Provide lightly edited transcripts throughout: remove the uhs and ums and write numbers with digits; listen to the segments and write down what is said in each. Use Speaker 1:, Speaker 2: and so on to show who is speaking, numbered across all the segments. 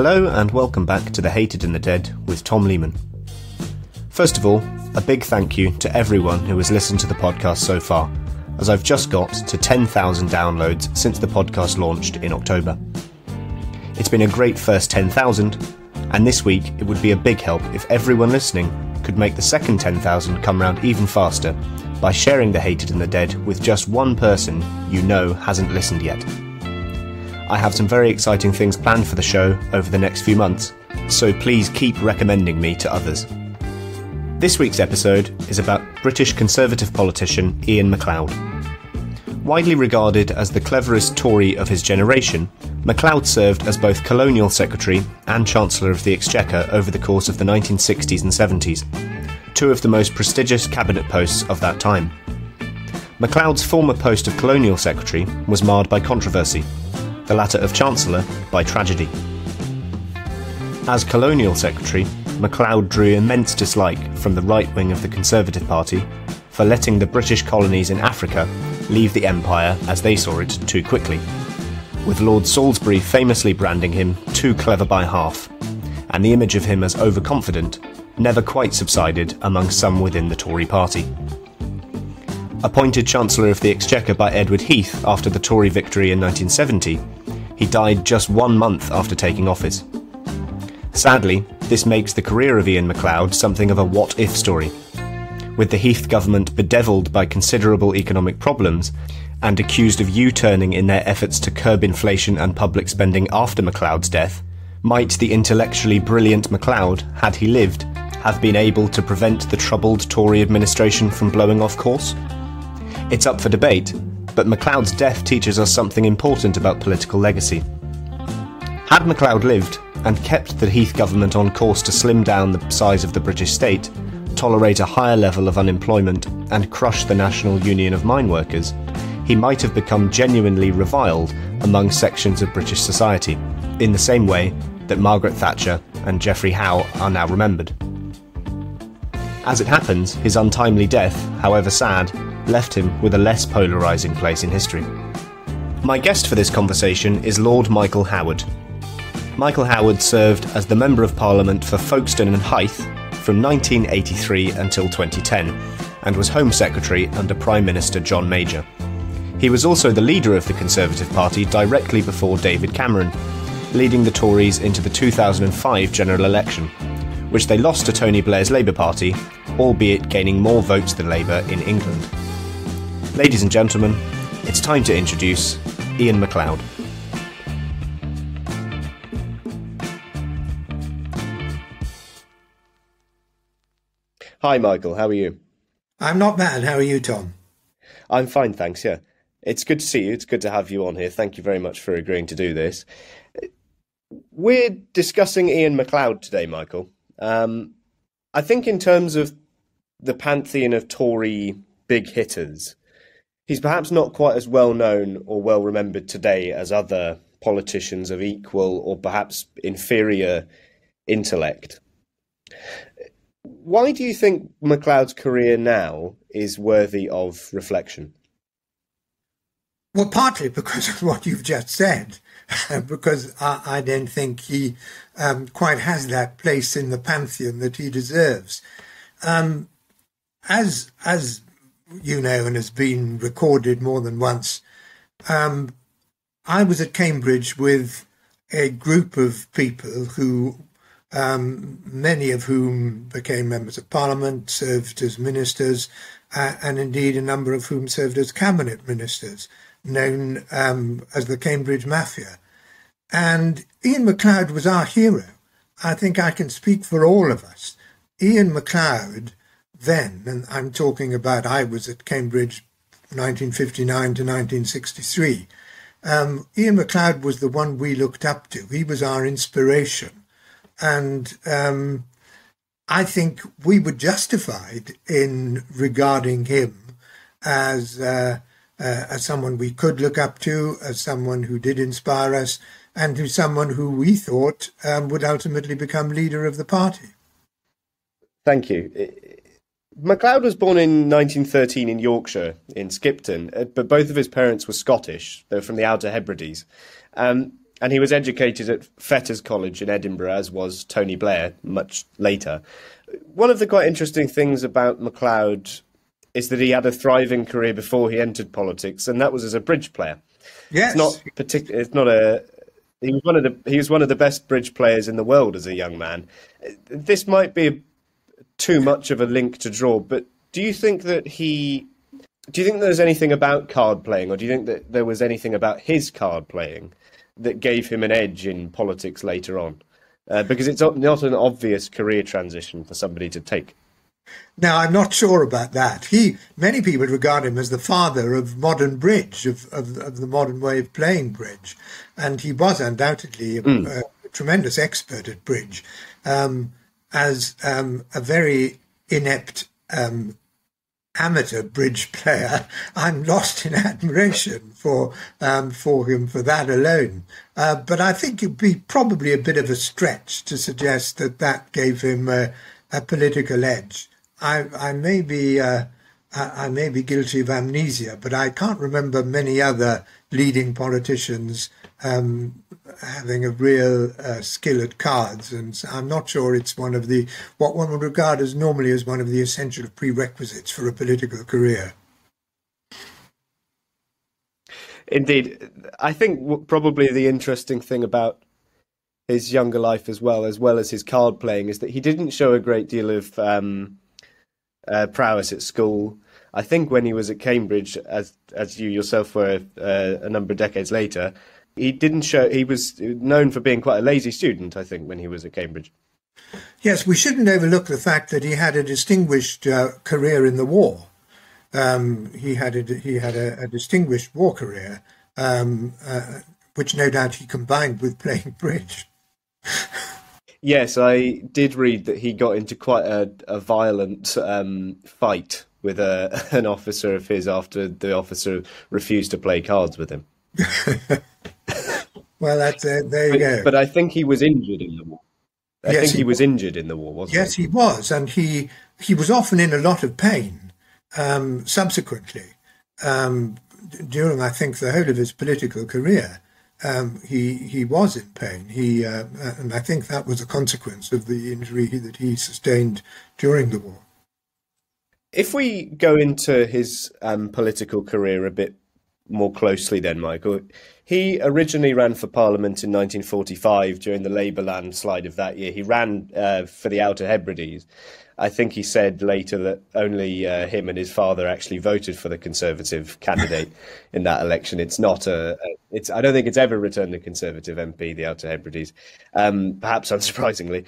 Speaker 1: Hello and welcome back to The Hated and the Dead with Tom Lehman. First of all, a big thank you to everyone who has listened to the podcast so far, as I've just got to 10,000 downloads since the podcast launched in October. It's been a great first 10,000, and this week it would be a big help if everyone listening could make the second 10,000 come round even faster by sharing The Hated and the Dead with just one person you know hasn't listened yet. I have some very exciting things planned for the show over the next few months, so please keep recommending me to others. This week's episode is about British Conservative politician Iain Macleod. Widely regarded as the cleverest Tory of his generation, Macleod served as both Colonial Secretary and Chancellor of the Exchequer over the course of the 1960s and 70s, two of the most prestigious cabinet posts of that time. Macleod's former post of Colonial Secretary was marred by controversy, the latter of Chancellor by tragedy. As Colonial Secretary, Macleod drew immense dislike from the right wing of the Conservative Party for letting the British colonies in Africa leave the Empire, as they saw it, too quickly, with Lord Salisbury famously branding him too clever by half, and the image of him as overconfident never quite subsided among some within the Tory party. Appointed Chancellor of the Exchequer by Edward Heath after the Tory victory in 1970, he died just 1 month after taking office. Sadly, this makes the career of Iain Macleod something of a what-if story, with the Heath government bedevilled by considerable economic problems and accused of U-turning in their efforts to curb inflation and public spending after Macleod's death. Might the intellectually brilliant Macleod, had he lived, have been able to prevent the troubled Tory administration from blowing off course? It's up for debate, but Macleod's death teaches us something important about political legacy. Had Macleod lived, and kept the Heath government on course to slim down the size of the British state, tolerate a higher level of unemployment, and crush the National Union of Mine Workers, he might have become genuinely reviled among sections of British society, in the same way that Margaret Thatcher and Geoffrey Howe are now remembered. As it happens, his untimely death, however sad, left him with a less polarising place in history. My guest for this conversation is Lord Michael Howard. Michael Howard served as the Member of Parliament for Folkestone and Heath from 1983 until 2010, and was Home Secretary under Prime Minister John Major. He was also the leader of the Conservative Party directly before David Cameron, leading the Tories into the 2005 general election, which they lost to Tony Blair's Labour Party, albeit gaining more votes than Labour in England. Ladies and gentlemen, it's time to introduce Iain Macleod. Hi Michael, how are you?
Speaker 2: I'm not bad. How are you, Tom?
Speaker 1: I'm fine, thanks, yeah. It's good to see you. It's good to have you on here. Thank you very much for agreeing to do this. We're discussing Iain Macleod today, Michael. I think in terms of the pantheon of Tory big hitters, he's perhaps not quite as well known or well remembered today as other politicians of equal or perhaps inferior intellect. Why do you think Macleod's career now is worthy of reflection?
Speaker 2: Well, partly because of what you've just said, because I don't think he quite has that place in the pantheon that he deserves. As you know, and has been recorded more than once, I was at Cambridge with a group of people who, many of whom became members of Parliament, served as ministers, and indeed a number of whom served as cabinet ministers, known as the Cambridge Mafia. And Iain Macleod was our hero. I think I can speak for all of us. Iain Macleod then, and I'm talking about, I was at Cambridge 1959 to 1963, Iain Macleod was the one we looked up to. He was our inspiration. And I think we were justified in regarding him as someone we could look up to, as someone who did inspire us, and as someone who we thought would ultimately become leader of the party.
Speaker 1: Thank you. Macleod was born in 1913 in Yorkshire, in Skipton, but both of his parents were Scottish. They were from the Outer Hebrides. and he was educated at Fetters College in Edinburgh, as was Tony Blair much later. One of the quite interesting things about Macleod is that he had a thriving career before he entered politics, and that was as a bridge player.
Speaker 2: Yes.
Speaker 1: He was one of the best bridge players in the world as a young man. This might be too much of a link to draw, but do you think there's anything about card playing, or do you think that there was anything about his card playing that gave him an edge in politics later on? Because it's not an obvious career transition for somebody to take.
Speaker 2: Now, I'm not sure about that. Many people regard him as the father of modern bridge, of the modern way of playing bridge. And he was undoubtedly a tremendous expert at bridge. As a very inept amateur bridge player, I'm lost in admiration for him for that alone. But I think it'd be probably a bit of a stretch to suggest that gave him a political edge. I may be guilty of amnesia, but I can't remember many other leading politicians having a real skill at cards, and I'm not sure it's what one would regard as normally as one of the essential prerequisites for a political career.
Speaker 1: Indeed, I think probably the interesting thing about his younger life as well as his card playing, is that he didn't show a great deal of prowess at school. I think when he was at Cambridge, as you yourself were a number of decades later, he was known for being quite a lazy student, I think, when he was at Cambridge.
Speaker 2: Yes, we shouldn't overlook the fact that he had a distinguished career in the war. He had a distinguished war career, which no doubt he combined with playing bridge.
Speaker 1: Yes, I did read that he got into quite a violent fight with an officer of his after the officer refused to play cards with him.
Speaker 2: Well, there you go.
Speaker 1: But I think he was injured in the war. I think he was injured in the war, wasn't he?
Speaker 2: Yes, he was, and he was often in a lot of pain subsequently. During, I think, the whole of his political career, he was in pain. And I think that was a consequence of the injury that he sustained during the war.
Speaker 1: If we go into his political career a bit more closely then, Michael, he originally ran for Parliament in 1945 during the Labour landslide of that year. He ran for the Outer Hebrides. I think he said later that only him and his father actually voted for the Conservative candidate in that election. It's not I don't think it's ever returned a Conservative MP, the Outer Hebrides, perhaps unsurprisingly.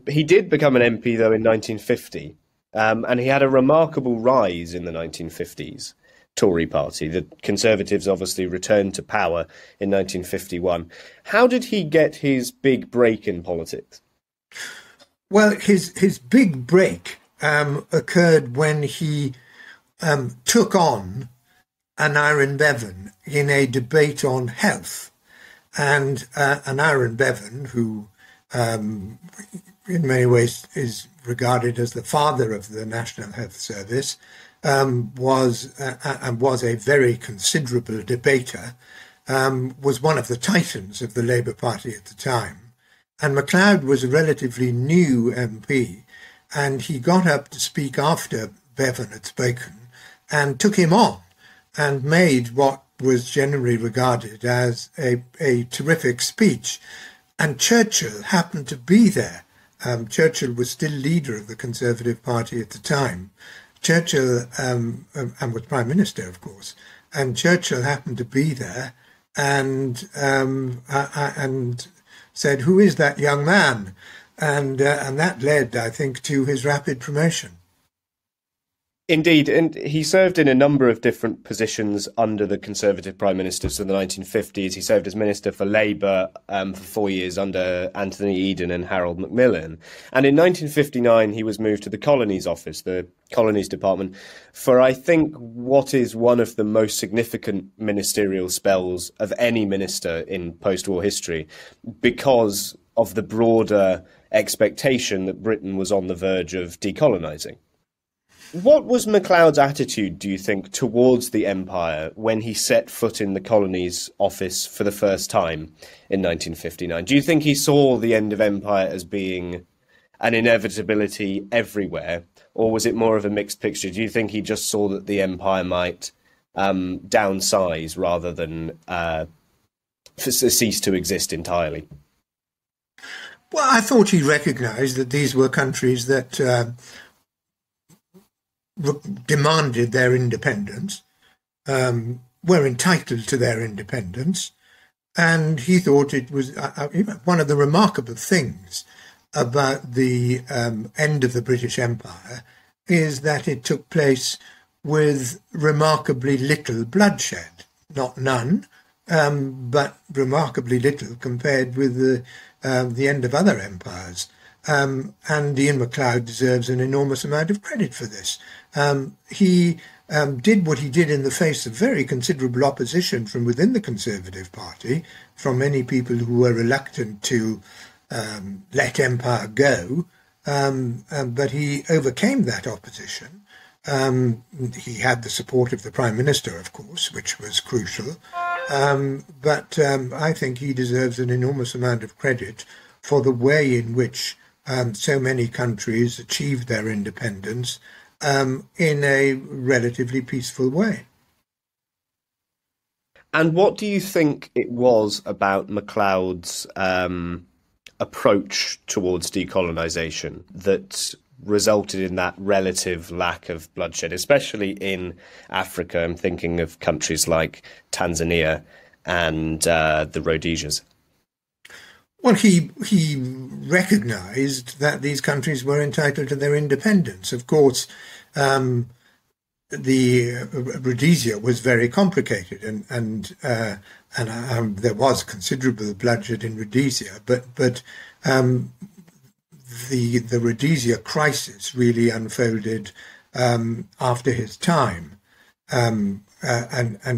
Speaker 1: He did become an MP, though, in 1950, and he had a remarkable rise in the 1950s. Tory party. The Conservatives obviously returned to power in 1951. How did he get his big break in politics?
Speaker 2: Well, his big break occurred when he took on Aneurin Bevan in a debate on health. And Aneurin Bevan, who in many ways is regarded as the father of the National Health Service, was a very considerable debater, was one of the titans of the Labour Party at the time. And Macleod was a relatively new MP, and he got up to speak after Bevan had spoken and took him on and made what was generally regarded as a terrific speech. And Churchill happened to be there. Churchill was still leader of the Conservative Party at the time. Churchill, and was Prime Minister, of course, and Churchill happened to be there and said, "Who is that young man?" And that led, I think, to his rapid promotion.
Speaker 1: Indeed, and he served in a number of different positions under the Conservative Prime Ministers of the 1950s. He served as Minister for Labour for 4 years under Anthony Eden and Harold Macmillan. And in 1959, he was moved to the Colonies Office, the Colonies Department, for, I think, what is one of the most significant ministerial spells of any minister in post-war history, because of the broader expectation that Britain was on the verge of decolonising. What was MacLeod's attitude, do you think, towards the empire when he set foot in the colony's office for the first time in 1959? Do you think he saw the end of empire as being an inevitability everywhere, or was it more of a mixed picture? Do you think he just saw that the empire might downsize rather than cease to exist entirely?
Speaker 2: Well, I thought he recognised that these were countries that demanded their independence, were entitled to their independence, and he thought it was one of the remarkable things about the end of the British Empire is that it took place with remarkably little bloodshed. Not none, but remarkably little compared with the end of other empires. And Iain Macleod deserves an enormous amount of credit for this. He did what he did in the face of very considerable opposition from within the Conservative Party, from many people who were reluctant to let empire go, but he overcame that opposition. He had the support of the Prime Minister, of course, which was crucial. But I think he deserves an enormous amount of credit for the way in which so many countries achieved their independence in a relatively peaceful way.
Speaker 1: And what do you think it was about MacLeod's approach towards decolonisation that resulted in that relative lack of bloodshed, especially in Africa? I'm thinking of countries like Tanzania and the Rhodesias.
Speaker 2: Well, he recognised that these countries were entitled to their independence. Of course, the Rhodesia was very complicated, and there was considerable bloodshed in Rhodesia, but the Rhodesia crisis really unfolded after his time, and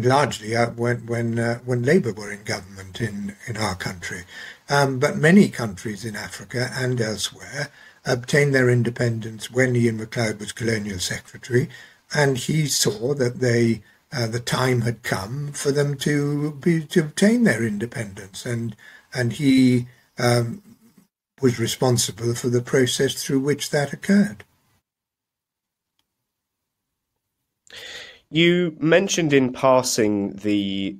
Speaker 2: largely when Labour were in government in our country. But many countries in Africa and elsewhere obtained their independence when Iain Macleod was Colonial Secretary, and he saw that the time had come for them to obtain their independence, and he was responsible for the process through which that occurred.
Speaker 1: You mentioned in passing the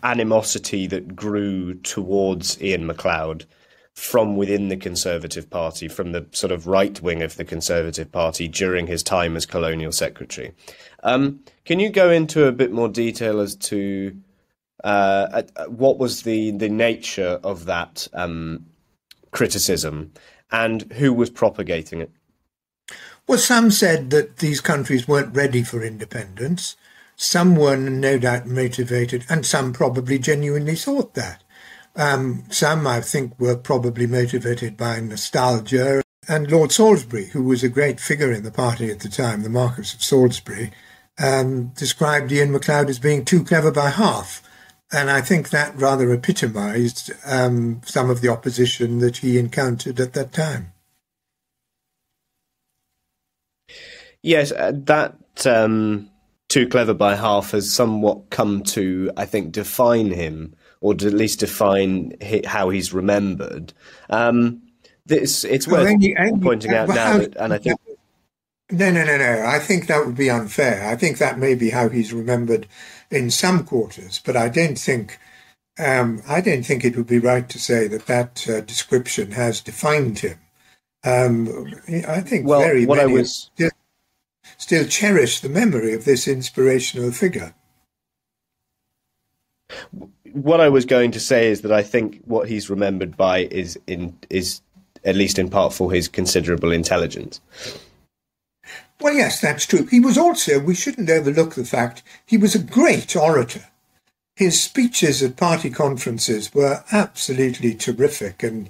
Speaker 1: animosity that grew towards Iain Macleod from within the Conservative Party, from the sort of right wing of the Conservative Party during his time as Colonial Secretary. Can you go into a bit more detail as to what was the nature of that criticism and who was propagating it?
Speaker 2: Well, some said that these countries weren't ready for independence. Some were no doubt motivated, and some probably genuinely thought that. Some, I think, were probably motivated by nostalgia. And Lord Salisbury, who was a great figure in the party at the time, the Marquess of Salisbury, described Iain Macleod as being too clever by half. And I think that rather epitomised some of the opposition that he encountered at that time.
Speaker 1: Yes, that too clever by half has somewhat come to, I think, define him, or to at least define how he's remembered. It's worth pointing out now, and I think...
Speaker 2: No. I think that would be unfair. I think that may be how he's remembered in some quarters, but I don't think it would be right to say that description has defined him. I think very many still cherish the memory of this inspirational figure.
Speaker 1: What I was going to say is that I think what he's remembered by is at least in part for his considerable intelligence.
Speaker 2: Well, yes, that's true. He was also, we shouldn't overlook the fact, he was a great orator. His speeches at party conferences were absolutely terrific and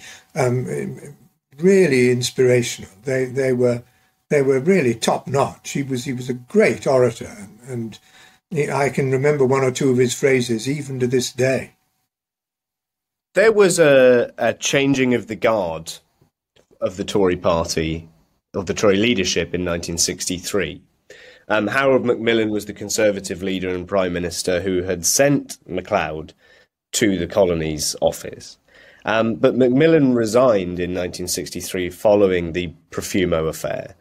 Speaker 2: really inspirational. They were really top notch. He was a great orator, and I can remember one or two of his phrases even to this day.
Speaker 1: There was a changing of the guard of the Tory party of the Tory leadership in 1963. Harold Macmillan was the Conservative leader and Prime Minister who had sent Macleod to the colonies office. But Macmillan resigned in 1963 following the Profumo affair.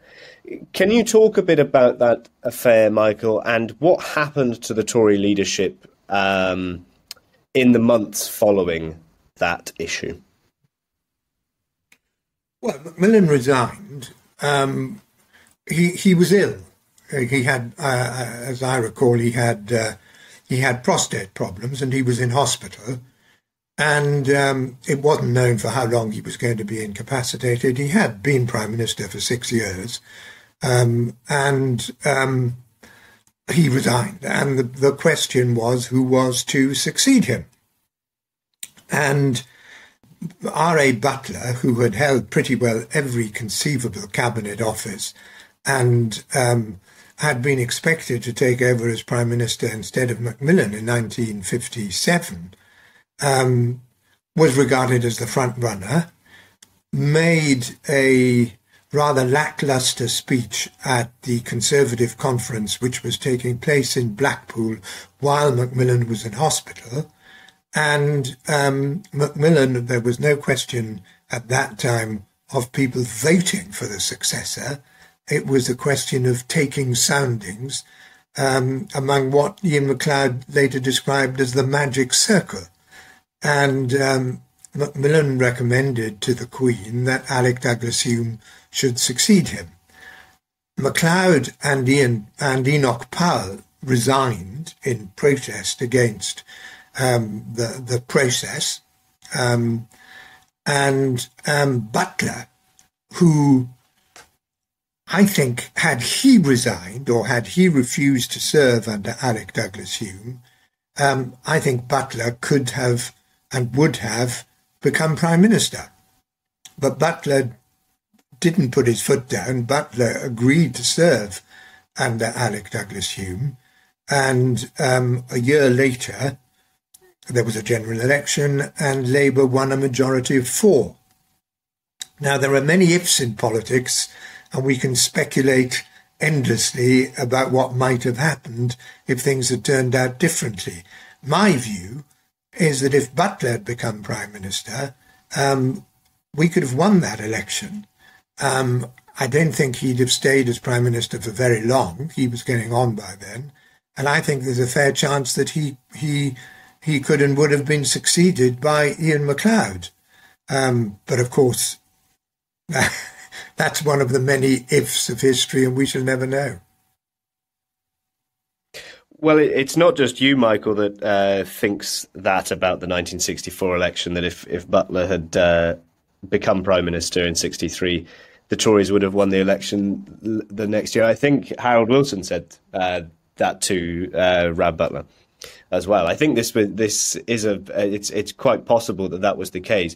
Speaker 1: Can you talk a bit about that affair, Michael, and what happened to the Tory leadership in the months following that issue?
Speaker 2: Well, Macmillan resigned. He was ill. He had, as I recall, he had prostate problems, and he was in hospital. And it wasn't known for how long he was going to be incapacitated. He had been Prime Minister for 6 years, and he resigned. And the question was who was to succeed him. And R.A. Butler, who had held pretty well every conceivable cabinet office and had been expected to take over as Prime Minister instead of Macmillan in 1957, was regarded as the front runner, made a rather lacklustre speech at the Conservative conference which was taking place in Blackpool while Macmillan was in hospital. And Macmillan, there was no question at that time of people voting for the successor. It was a question of taking soundings among what Iain Macleod later described as the magic circle. And Macmillan recommended to the Queen that Alec Douglas-Hume should succeed him. Macleod and Enoch Powell resigned in protest against the process. And Butler, who I think had he resigned or had he refused to serve under Alec Douglas-Hume, I think Butler could have and would have become Prime Minister. But Butler didn't put his foot down. Butler agreed to serve under Alec Douglas-Hume. And a year later, there was a general election and Labour won a majority of 4. Now, there are many ifs in politics, and we can speculate endlessly about what might have happened if things had turned out differently. My view is that if Butler had become Prime Minister, we could have won that election. I don't think he'd have stayed as Prime Minister for very long. He was getting on by then. And I think there's a fair chance that he could and would have been succeeded by Iain Macleod. But of course, that's one of the many ifs of history, and we shall never know.
Speaker 1: Well, it's not just you, Michael, that thinks that about the 1964 election, that if Butler had become Prime Minister in 63, the Tories would have won the election the next year. I think Harold Wilson said that to Rab Butler as well. I think this is it's quite possible that was the case.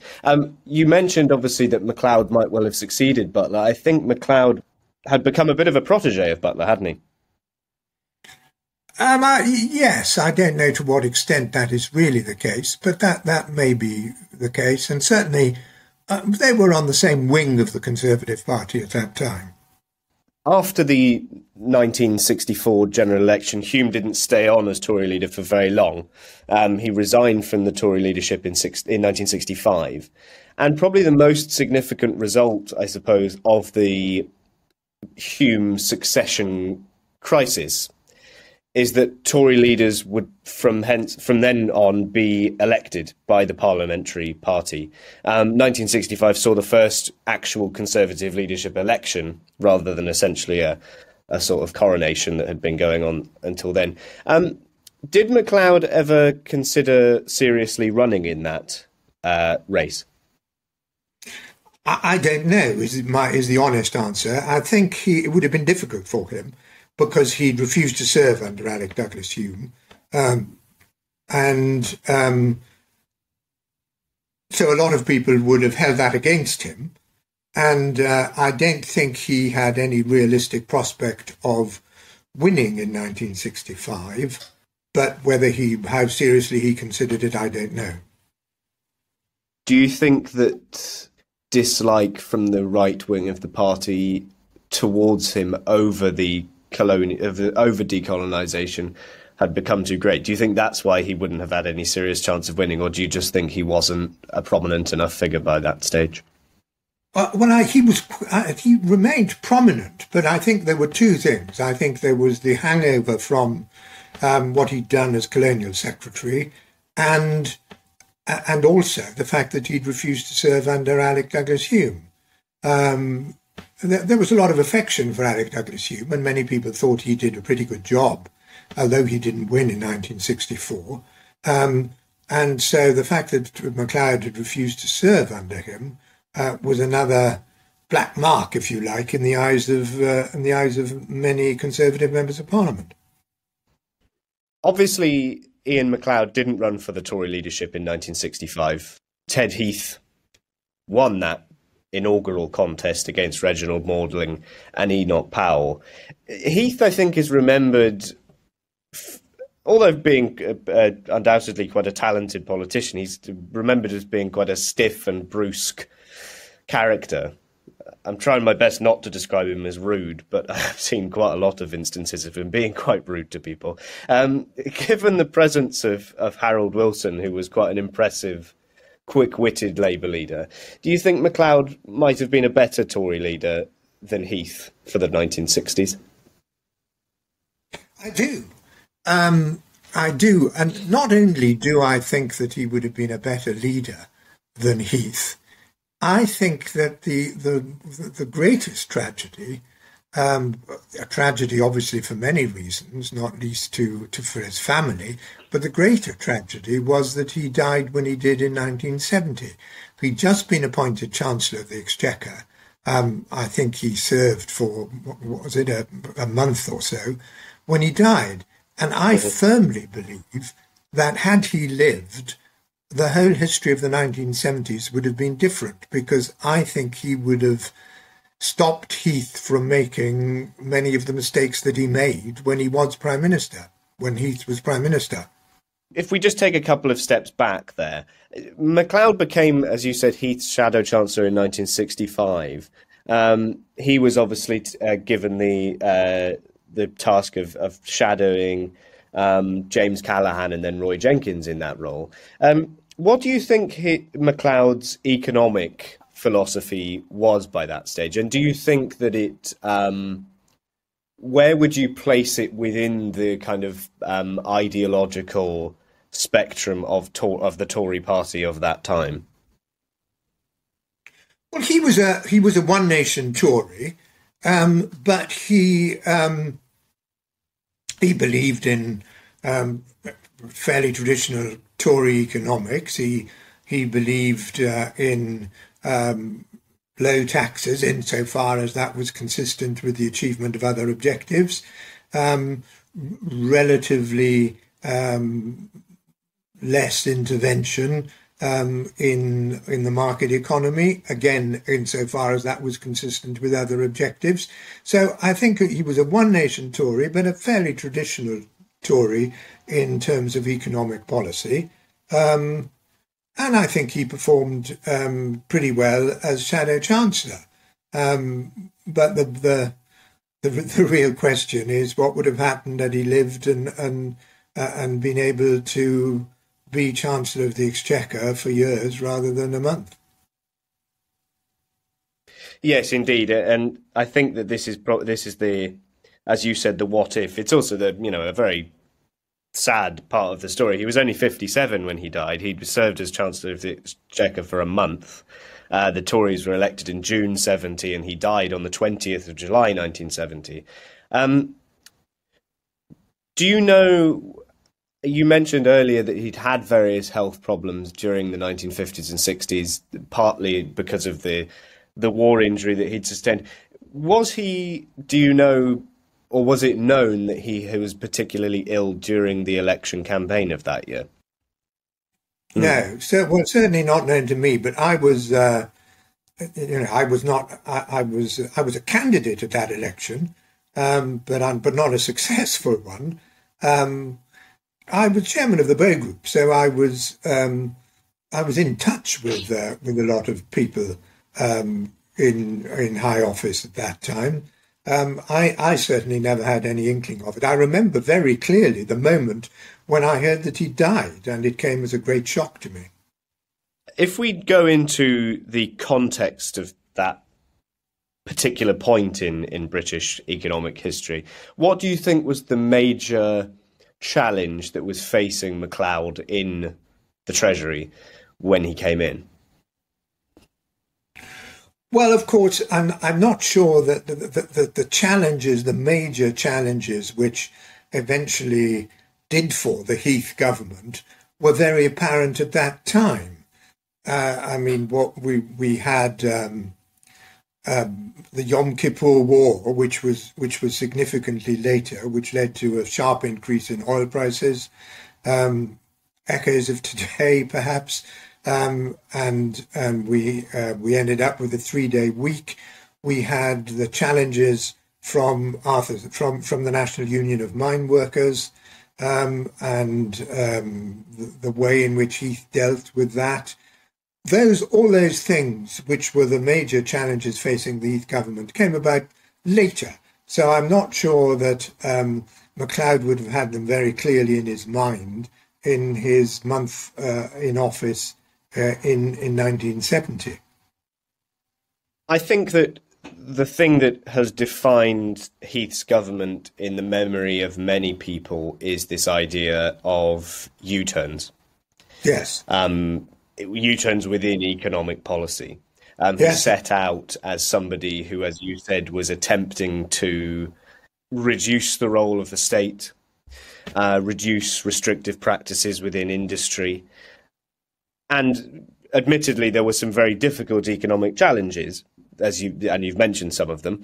Speaker 1: You mentioned obviously that Macleod might well have succeeded Butler. I think Macleod had become a bit of a protege of Butler, hadn't he?
Speaker 2: Yes, I don't know to what extent that is really the case, but that may be the case. And certainly they were on the same wing of the Conservative Party at that time.
Speaker 1: After the 1964 general election, Hume didn't stay on as Tory leader for very long. He resigned from the Tory leadership in 1965. And probably the most significant result, I suppose, of the Hume succession crisis is that Tory leaders would from then on be elected by the parliamentary party. 1965 saw the first actual Conservative leadership election rather than essentially a sort of coronation that had been going on until then. Did Macleod ever consider seriously running in that race?
Speaker 2: I don't know, is the honest answer. I think it would have been difficult for him, because he'd refused to serve under Alec Douglas-Hume. So a lot of people would have held that against him. And I don't think he had any realistic prospect of winning in 1965. But how seriously he considered it, I don't know.
Speaker 1: Do you think that dislike from the right wing of the party towards him over decolonisation had become too great? Do you think that's why he wouldn't have had any serious chance of winning, or do you just think he wasn't a prominent enough figure by that stage?
Speaker 2: He remained prominent, but I think there were two things. I think there was the hangover from what he'd done as Colonial Secretary, and also the fact that he'd refused to serve under Alec Douglas-Home. There was a lot of affection for Alec Douglas-Home, and many people thought he did a pretty good job, although he didn't win in 1964. And so the fact that Macleod had refused to serve under him was another black mark, if you like, in the eyes of many Conservative members of Parliament.
Speaker 1: Obviously, Iain Macleod didn't run for the Tory leadership in 1965. Ted Heath won that inaugural contest against Reginald Maudling and Enoch Powell. Heath, I think, is remembered, although being undoubtedly quite a talented politician, he's remembered as being quite a stiff and brusque character. I'm trying my best not to describe him as rude, but I've seen quite a lot of instances of him being quite rude to people. Given the presence of Harold Wilson, who was quite an impressive, quick-witted Labour leader, do you think Macleod might have been a better Tory leader than Heath for the 1960s?
Speaker 2: I do. I do. And not only do I think that he would have been a better leader than Heath, I think that the greatest tragedy, a tragedy obviously for many reasons, not least for his family, but the greater tragedy was that he died when he did in 1970. He'd just been appointed Chancellor of the Exchequer. I think he served for, what was it, a month or so, when he died. And I firmly believe that had he lived, the whole history of the 1970s would have been different, because I think he would have stopped Heath from making many of the mistakes that he made when he was Prime Minister, when Heath was Prime Minister.
Speaker 1: If we just take a couple of steps back there, Macleod became, as you said, Heath's Shadow Chancellor in 1965. He was obviously given the task of shadowing James Callaghan and then Roy Jenkins in that role. What do you think Macleod's economic philosophy was by that stage? And do you think that it, where would you place it within the kind of ideological spectrum of the Tory party of that time?
Speaker 2: Well, he was a one nation Tory, but he believed in fairly traditional Tory economics. He believed in low taxes insofar as that was consistent with the achievement of other objectives, relatively less intervention in the market economy, again, insofar as that was consistent with other objectives. So I think he was a one-nation Tory, but a fairly traditional Tory in terms of economic policy. And I think he performed pretty well as Shadow Chancellor. But the real question is what would have happened had he lived and been able to be Chancellor of the Exchequer for years rather than a month.
Speaker 1: Yes, indeed, and I think that this is the, as you said, the what if. It's also a very sad part of the story. He was only 57 when he died. He'd served as Chancellor of the Exchequer for a month. The Tories were elected in June 70, and he died on the 20th of July 1970. Do you know? You mentioned earlier that he'd had various health problems during the 1950s and 60s, partly because of the war injury that he'd sustained. Was he, do you know, or was it known that he was particularly ill during the election campaign of that year?
Speaker 2: No, certainly not known to me, but I was, I was a candidate at that election, but not a successful one. I was chairman of the Bow Group, so I was in touch with a lot of people in high office at that time, I certainly never had any inkling of it. I remember very clearly the moment when I heard that he died, and it came as a great shock to me.
Speaker 1: If we go into the context of that particular point in British economic history, what do you think was the major challenge that was facing Macleod in the Treasury when he came in?
Speaker 2: Well, of course, I'm not sure that the challenges, the major challenges which eventually did for the Heath government were very apparent at that time. I mean, what we had the Yom Kippur War, which was significantly later, which led to a sharp increase in oil prices, echoes of today, perhaps, and we ended up with a 3-day week. We had the challenges from the National Union of Mine Workers, and the way in which Heath dealt with that. All those things, which were the major challenges facing the Heath government, came about later. So I'm not sure that Macleod would have had them very clearly in his mind in his month in office in 1970.
Speaker 1: I think that the thing that has defined Heath's government in the memory of many people is this idea of U-turns.
Speaker 2: Yes.
Speaker 1: U-turns within economic policy. He set out as somebody who, as you said, was attempting to reduce the role of the state, reduce restrictive practices within industry. And admittedly, there were some very difficult economic challenges, you've mentioned some of them.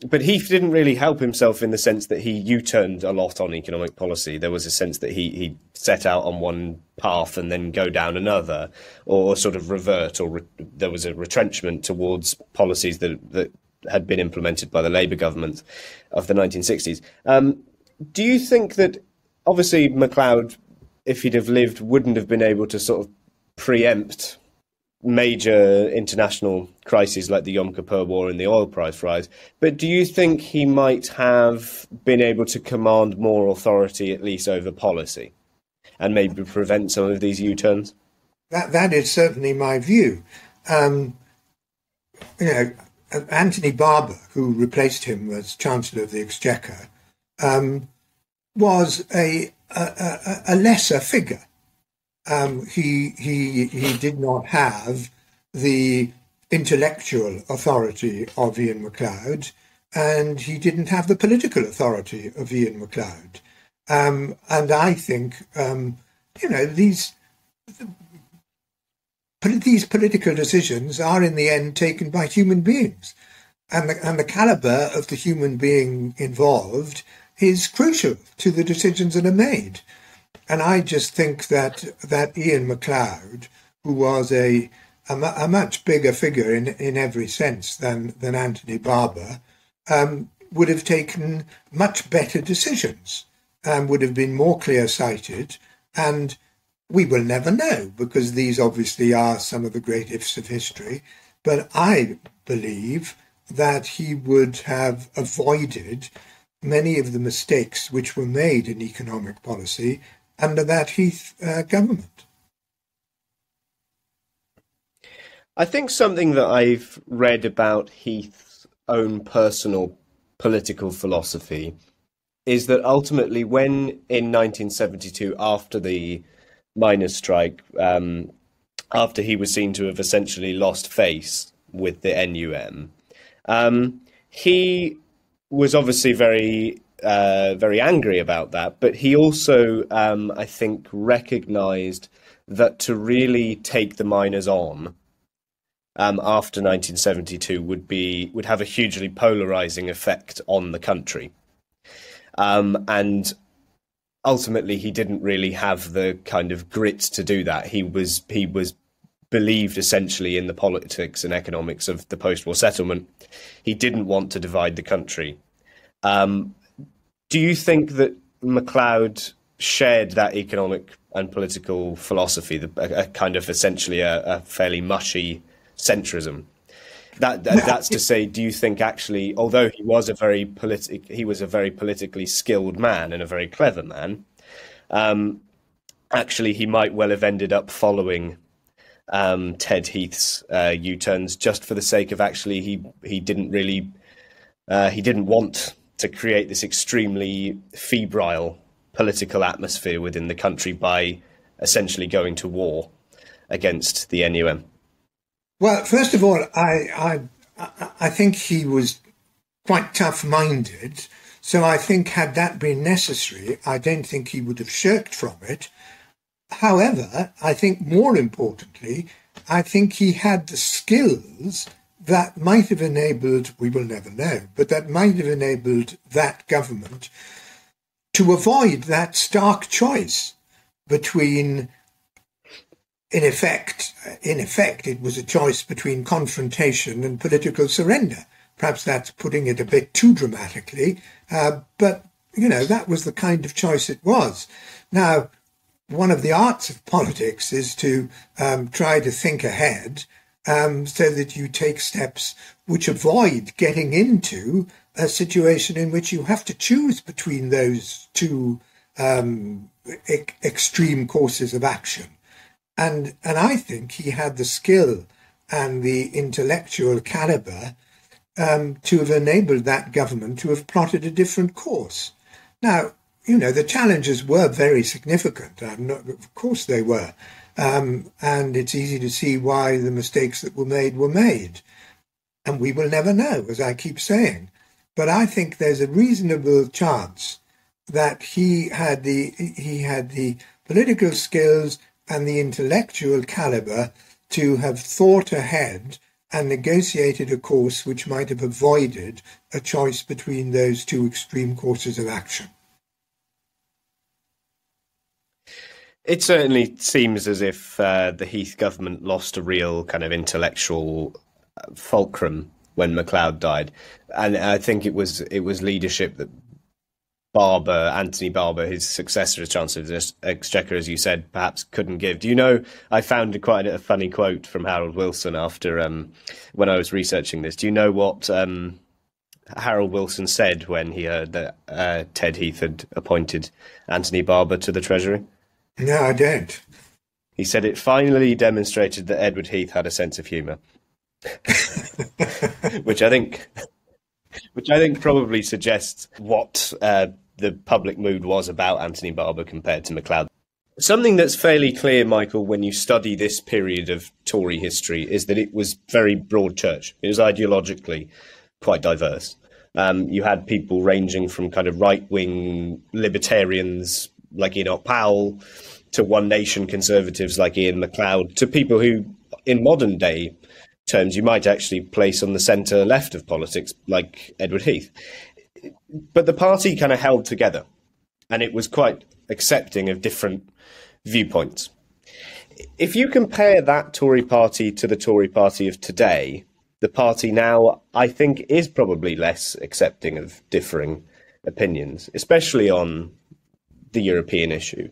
Speaker 1: But Heath didn't really help himself in the sense that he U-turned a lot on economic policy. There was a sense that he set out on one path and then go down another, or sort of revert, or there was a retrenchment towards policies that had been implemented by the Labour government of the 1960s. Do you think that, obviously, Macleod, if he'd have lived, wouldn't have been able to sort of preempt major international crises like the Yom Kippur War and the oil price rise, but do you think he might have been able to command more authority, at least over policy, and maybe prevent some of these U-turns?
Speaker 2: That is certainly my view. Anthony Barber, who replaced him as Chancellor of the Exchequer, was a lesser figure. He did not have the intellectual authority of Iain Macleod, and he didn't have the political authority of Iain Macleod. And I think, these political decisions are in the end taken by human beings, and the caliber of the human being involved is crucial to the decisions that are made. And I just think that Iain Macleod, who was a much bigger figure in every sense than Anthony Barber, would have taken much better decisions and would have been more clear-sighted. And we will never know, because these obviously are some of the great ifs of history. But I believe that he would have avoided many of the mistakes which were made in economic policy under that Heath government.
Speaker 1: I think something that I've read about Heath's own personal political philosophy is that ultimately, when in 1972, after the miners' strike, after he was seen to have essentially lost face with the NUM, he was obviously very angry about that, but he also, I think, recognised that to really take the miners on after 1972 would have a hugely polarising effect on the country, and ultimately he didn't really have the kind of grit to do that. He was believed essentially in the politics and economics of the post-war settlement. He didn't want to divide the country. Do you think that Macleod shared that economic and political philosophy, a kind of essentially a fairly mushy centrism? That's to say, do you think actually, although he was a very politically skilled man and a very clever man, actually he might well have ended up following Ted Heath's U-turns just for the sake of actually he didn't want to create this extremely febrile political atmosphere within the country by essentially going to war against the NUM.
Speaker 2: Well, first of all, I think he was quite tough-minded. So I think had that been necessary, I don't think he would have shirked from it. However, I think more importantly, I think he had the skills that might have enabled, we will never know, but that might have enabled that government to avoid that stark choice between, in effect, it was a choice between confrontation and political surrender. Perhaps that's putting it a bit too dramatically, but, that was the kind of choice it was. Now, one of the arts of politics is to try to think ahead so that you take steps which avoid getting into a situation in which you have to choose between those two extreme courses of action. And I think he had the skill and the intellectual caliber to have enabled that government to have plotted a different course. Now, the challenges were very significant. Of course they were. And it's easy to see why the mistakes that were made. And we will never know, as I keep saying. But I think there's a reasonable chance that he had the political skills and the intellectual caliber to have thought ahead and negotiated a course which might have avoided a choice between those two extreme courses of action.
Speaker 1: It certainly seems as if the Heath government lost a real kind of intellectual fulcrum when Macleod died, and I think it was leadership that Anthony Barber, his successor as Chancellor of the Exchequer, as you said, perhaps couldn't give. Do you know, I found quite a funny quote from Harold Wilson after when I was researching this. Do you know what Harold Wilson said when he heard that Ted Heath had appointed Anthony Barber to the Treasury?
Speaker 2: No, I don't.
Speaker 1: He said it finally demonstrated that Edward Heath had a sense of humour, which I think probably suggests what the public mood was about Anthony Barber compared to Macleod. Something that's fairly clear, Michael, when you study this period of Tory history is that it was very broad church. It was ideologically quite diverse. You had people ranging from kind of right-wing libertarians like Enoch Powell to One Nation conservatives like Iain Macleod to people who, in modern day terms, you might actually place on the centre-left of politics like Edward Heath. But the party kind of held together, and it was quite accepting of different viewpoints. If you compare that Tory party to the Tory party of today, the party now, I think, is probably less accepting of differing opinions, especially on the European issue.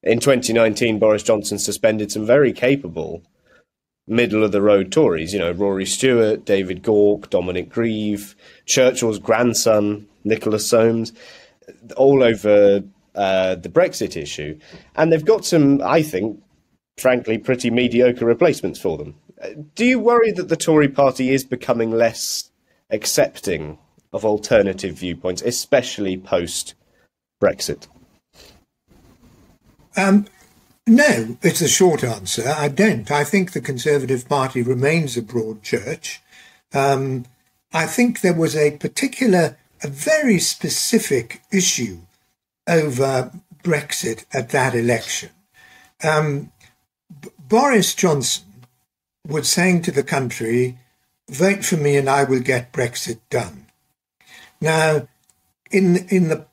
Speaker 1: In 2019, Boris Johnson suspended some very capable middle-of-the-road Tories, Rory Stewart, David Gauke, Dominic Grieve, Churchill's grandson, Nicholas Soames, all over the Brexit issue. And they've got some, I think, frankly, pretty mediocre replacements for them. Do you worry that the Tory party is becoming less accepting of alternative viewpoints, especially post-Brexit?
Speaker 2: No, it's a short answer. I don't. I think the Conservative Party remains a broad church. I think there was a very specific issue over Brexit at that election. Boris Johnson was saying to the country, vote for me and I will get Brexit done. Now, in the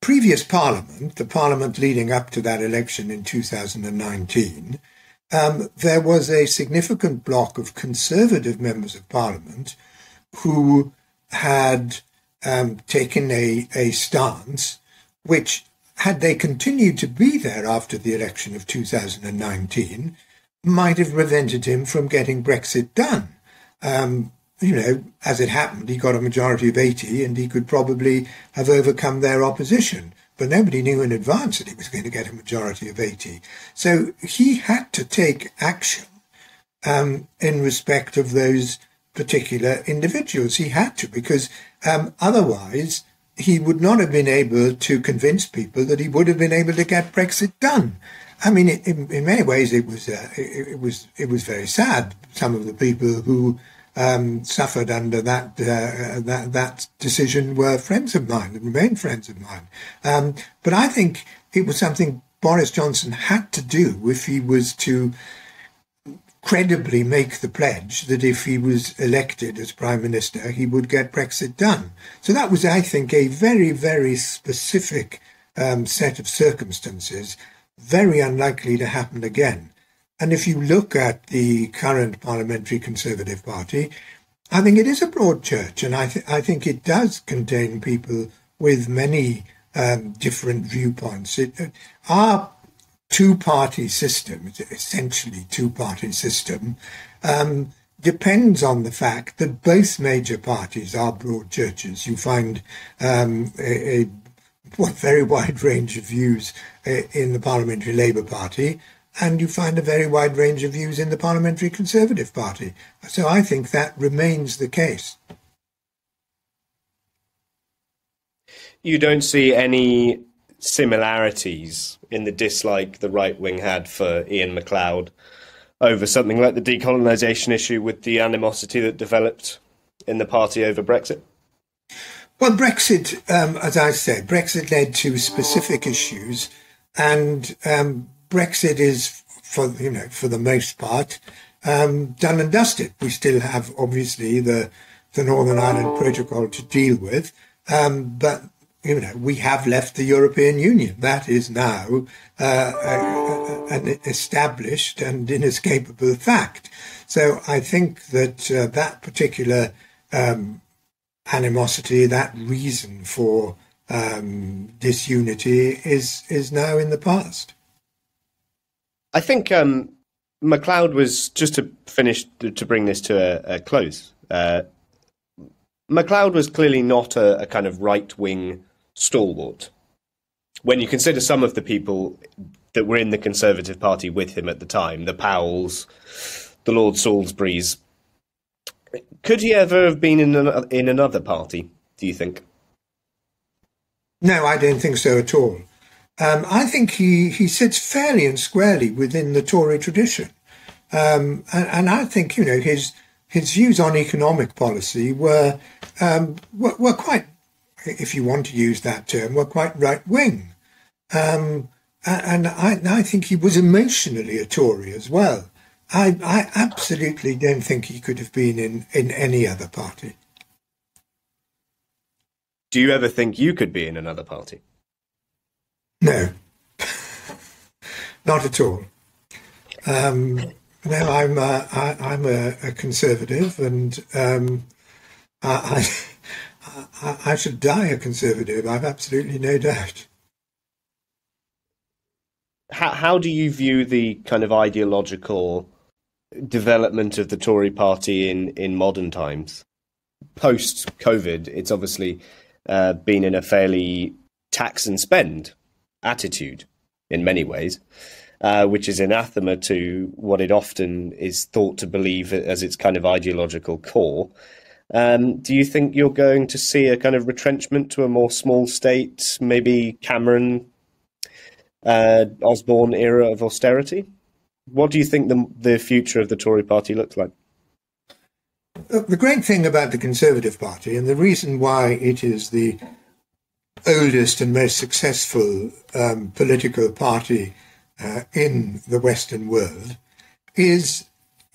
Speaker 2: previous parliament, the parliament leading up to that election in 2019, there was a significant block of Conservative members of parliament who had taken a stance which, had they continued to be there after the election of 2019, might have prevented him from getting Brexit done. as it happened, he got a majority of 80 and he could probably have overcome their opposition. But nobody knew in advance that he was going to get a majority of 80. So he had to take action in respect of those particular individuals. He had to, because otherwise he would not have been able to convince people that he would have been able to get Brexit done. I mean, in many ways, it was very sad. Some of the people who suffered under that decision were friends of mine and remain friends of mine. But I think it was something Boris Johnson had to do if he was to credibly make the pledge that if he was elected as Prime Minister, he would get Brexit done. So that was, I think, a very, very specific set of circumstances, very unlikely to happen again. And if you look at the current Parliamentary Conservative Party, I think it is a broad church, and I think it does contain people with many different viewpoints. Our two-party system, essentially two-party system, depends on the fact that both major parties are broad churches. You find a very wide range of views in the Parliamentary Labour Party, and you find a very wide range of views in the Parliamentary Conservative Party. So I think that remains the case.
Speaker 1: You don't see any similarities in the dislike the right wing had for Iain Macleod over something like the decolonisation issue with the animosity that developed in the party over Brexit?
Speaker 2: Well, Brexit, as I said, Brexit led to specific issues, and Brexit is, for the most part, done and dusted. We still have, obviously, the Northern Ireland Protocol to deal with, but we have left the European Union. That is now an established and inescapable fact. So I think that that particular animosity, that reason for disunity is now in the past.
Speaker 1: I think Macleod was, just to finish, to bring this to a close, Macleod was clearly not a kind of right-wing stalwart. When you consider some of the people that were in the Conservative Party with him at the time, the Powells, the Lord Salisburys, could he ever have been in another party, do you think?
Speaker 2: No, I don't think so at all. I think he sits fairly and squarely within the Tory tradition. And I think, his views on economic policy were quite, if you want to use that term, were quite right-wing. And I think he was emotionally a Tory as well. I absolutely don't think he could have been in any other party.
Speaker 1: Do you ever think you could be in another party?
Speaker 2: No, not at all. No, I'm a conservative, and I should die a conservative. I've absolutely no doubt.
Speaker 1: How do you view the kind of ideological development of the Tory party in modern times? Post-COVID, it's obviously been in a fairly tax and spend attitude in many ways, which is anathema to what it often is thought to believe as its kind of ideological core. Do you think you're going to see a kind of retrenchment to a more small state, maybe Cameron, Osborne era of austerity? What do you think the future of the Tory party looks like?
Speaker 2: The great thing about the Conservative Party, and the reason why it is the oldest and most successful political party in the Western world, is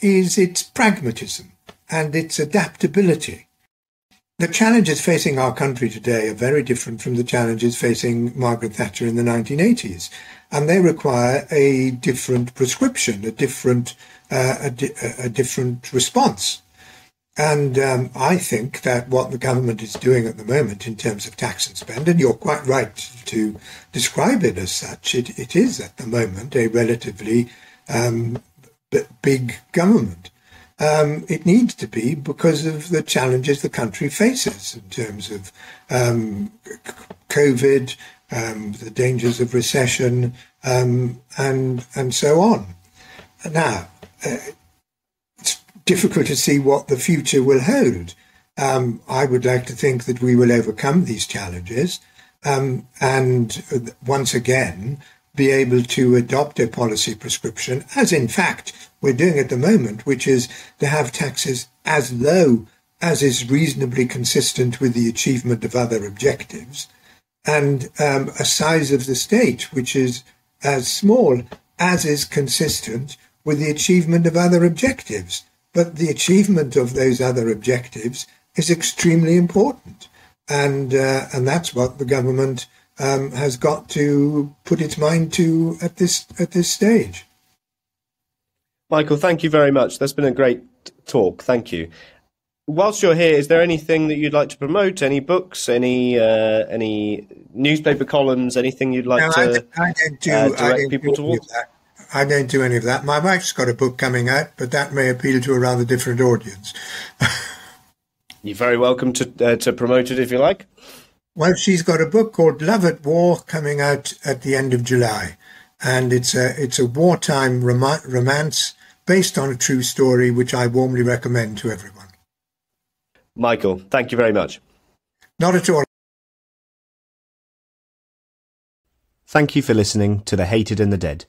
Speaker 2: its pragmatism and its adaptability. The challenges facing our country today are very different from the challenges facing Margaret Thatcher in the 1980s, and they require a different prescription, a different response. And I think that what the government is doing at the moment in terms of tax and spend, and you're quite right to describe it as such, it is at the moment a relatively big government. It needs to be because of the challenges the country faces in terms of COVID, the dangers of recession, and so on. Now, it's difficult to see what the future will hold. I would like to think that we will overcome these challenges and once again be able to adopt a policy prescription, as in fact we're doing at the moment, which is to have taxes as low as is reasonably consistent with the achievement of other objectives, and a size of the state which is as small as is consistent with the achievement of other objectives. But the achievement of those other objectives is extremely important, and that's what the government has got to put its mind to at this stage.
Speaker 1: Michael, thank you very much. That's been a great talk. Thank you. Whilst you're here, is there anything that you'd like to promote? Any books? Any newspaper columns? Anything you'd like to direct people towards?
Speaker 2: I don't do any of that. My wife's got a book coming out, but that may appeal to a rather different audience.
Speaker 1: You're very welcome to promote it if you like.
Speaker 2: Well, she's got a book called Love at War coming out at the end of July, and it's a wartime romance based on a true story, which I warmly recommend to everyone.
Speaker 1: Michael, thank you very much.
Speaker 2: Not at all.
Speaker 1: Thank you for listening to The Hated and the Dead.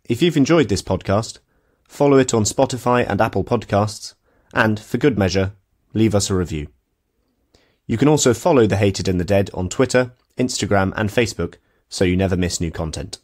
Speaker 1: If you've enjoyed this podcast, follow it on Spotify and Apple Podcasts, and, for good measure, leave us a review. You can also follow The Hated and the Dead on Twitter, Instagram and Facebook, so you never miss new content.